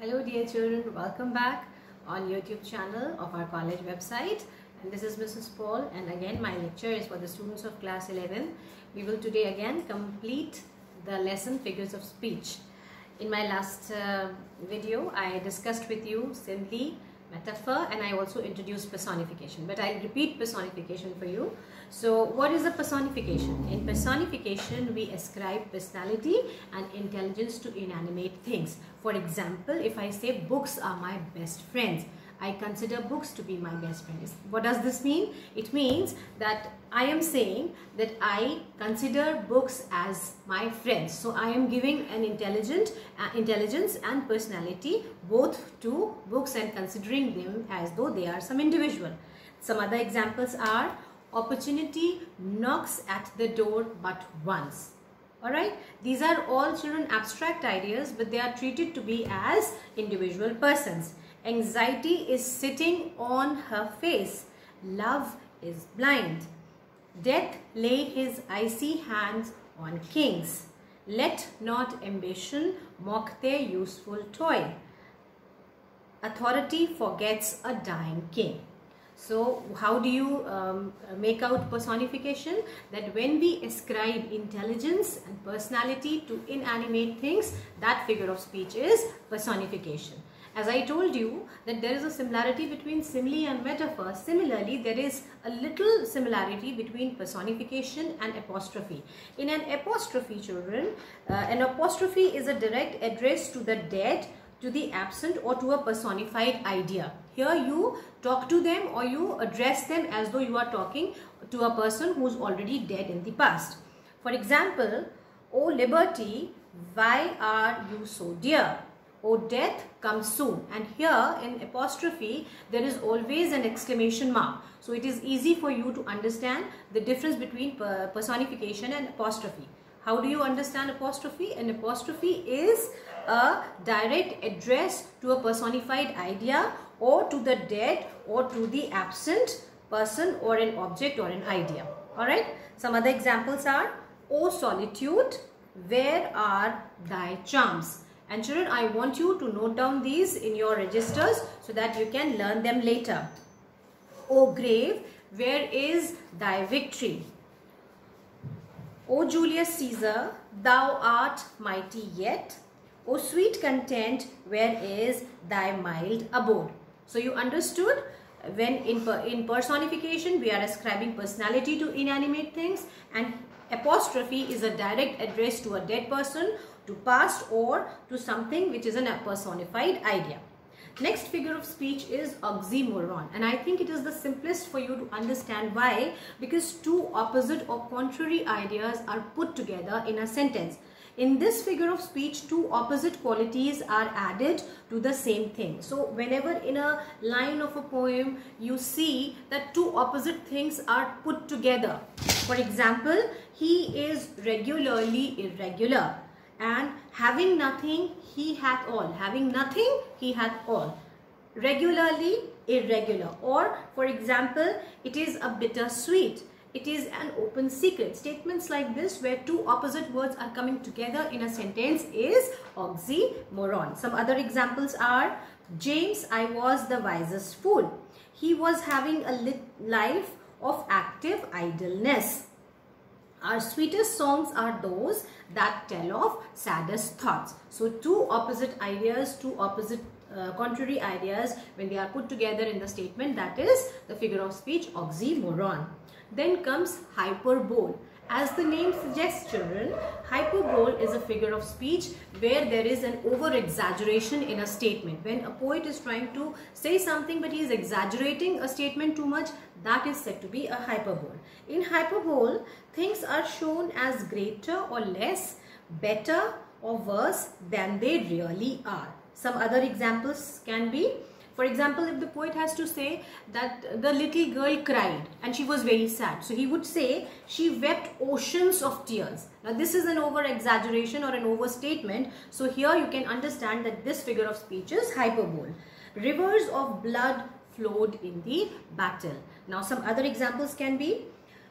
Hello dear children, welcome back on YouTube channel of our college website, and this is Mrs. Paul, and again my lecture is for the students of class 11. We will today again complete the lesson figures of speech. In my last video I discussed with you simile, metaphor, and I also introduced personification, but I'll repeat personification for you. So what is a personification? In personification we ascribe personality and intelligence to inanimate things. For example, if I say books are my best friends, I consider books to be my best friends. What does this mean? It means that I am saying that I consider books as my friends. So I am giving an intelligence and personality both to books and considering them as though they are some individual. Some other examples are: opportunity knocks at the door but once. Alright, these are all children abstract ideas, but they are treated to be as individual persons. Anxiety is sitting on her face. Love is blind. Death laid his icy hands on kings. Let not ambition mock their useful toil. Authority forgets a dying king. So how do you make out personification? That when we ascribe intelligence and personality to inanimate things, that figure of speech is personification. As I told you that there is a similarity between simile and metaphor, similarly there is a little similarity between personification and apostrophe. In an apostrophe, children, an apostrophe is a direct address to the dead, to the absent, or to a personified idea. Here you talk to them or you address them as though you are talking to a person who is already dead in the past. For example, O liberty, why are you so dear? O death, come soon. And here in apostrophe there is always an exclamation mark. So it is easy for you to understand the difference between personification and apostrophe. How do you understand apostrophe? An apostrophe is a direct address to a personified idea or to the dead or to the absent person or an object or an idea. Alright. Some other examples are: O solitude, where are thy charms? And children, I want you to note down these in your registers so that you can learn them later. O grave, where is thy victory? O Julius Caesar, thou art mighty yet. O sweet content, where is thy mild abode? So you understood, when in personification we are ascribing personality to inanimate things, and apostrophe is a direct address to a dead person, to past, or to something which is a personified idea. Next figure of speech is oxymoron, and I think it is the simplest for you to understand. Why? Because two opposite or contrary ideas are put together in a sentence. In this figure of speech, two opposite qualities are added to the same thing. So whenever in a line of a poem you see that two opposite things are put together. For example, he is regularly irregular, and having nothing he hath all. Having nothing he hath all. Regularly irregular. Or for example, it is a bitter sweet. It is an open secret. Statements like this where two opposite words are coming together in a sentence is oxymoron. Some other examples are: James, I was the wisest fool. He was having a life of active idleness. Our sweetest songs are those that tell of saddest thoughts. So two opposite ideas, two opposite contrary ideas, when they are put together in the statement, that is the figure of speech oxymoron. Then comes hyperbole. As the name suggests, children, hyperbole is a figure of speech where there is an over-exaggeration in a statement. When a poet is trying to say something but he is exaggerating a statement too much, that is said to be a hyperbole. In hyperbole, things are shown as greater or less, better or worse than they really are. Some other examples can be: for example, if the poet has to say that the little girl cried and she was very sad, so he would say she wept oceans of tears. Now this is an over exaggeration or an overstatement, so here you can understand that this figure of speech is hyperbole. Rivers of blood flowed in the battle. Now some other examples can be: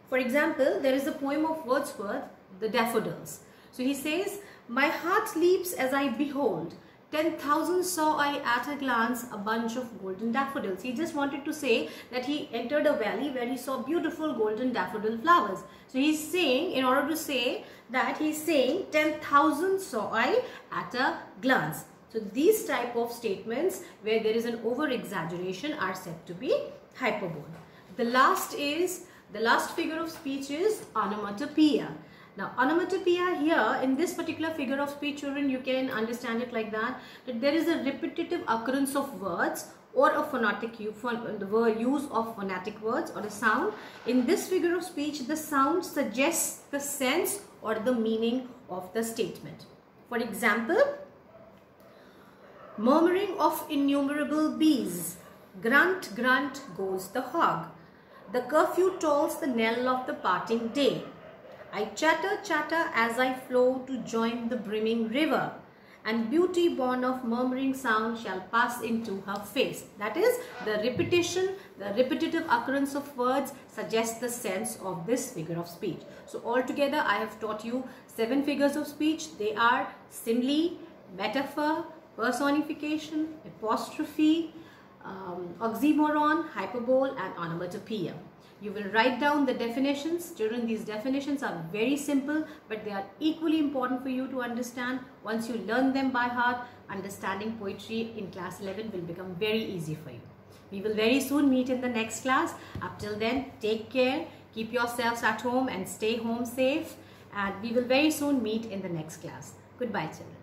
for example, there is a poem of Wordsworth, The Daffodils. So he says, my heart leaps as I behold 10,000 saw I at a glance a bunch of golden daffodils. He just wanted to say that he entered a valley where he saw beautiful golden daffodil flowers. So he's saying, in order to say that, he's saying 10,000 saw I at a glance. So these type of statements where there is an over exaggeration are said to be hyperbole. The last figure of speech is onomatopoeia. Now, onomatopoeia here, in this particular figure of speech, children, you can understand it like that there is a repetitive occurrence of words or a phonetic use of phonetic words or a sound. In this figure of speech, the sound suggests the sense or the meaning of the statement. For example, murmuring of innumerable bees, grunt, grunt goes the hog. The curfew tolls the knell of the parting day. I chatter, chatter as I flow to join the brimming river, and beauty born of murmuring sound shall pass into her face. That is, the repetition, the repetitive occurrence of words suggests the sense of this figure of speech. So altogether, I have taught you 7 figures of speech. They are simile, metaphor, personification, apostrophe, oxymoron, hyperbole, and onomatopoeia. You will write down the definitions. Children, these definitions are very simple, but they are equally important for you to understand. Once you learn them by heart, understanding poetry in class 11 will become very easy for you. We will very soon meet in the next class. Up till then, take care, keep yourselves at home and stay home safe. And we will very soon meet in the next class. Goodbye, children.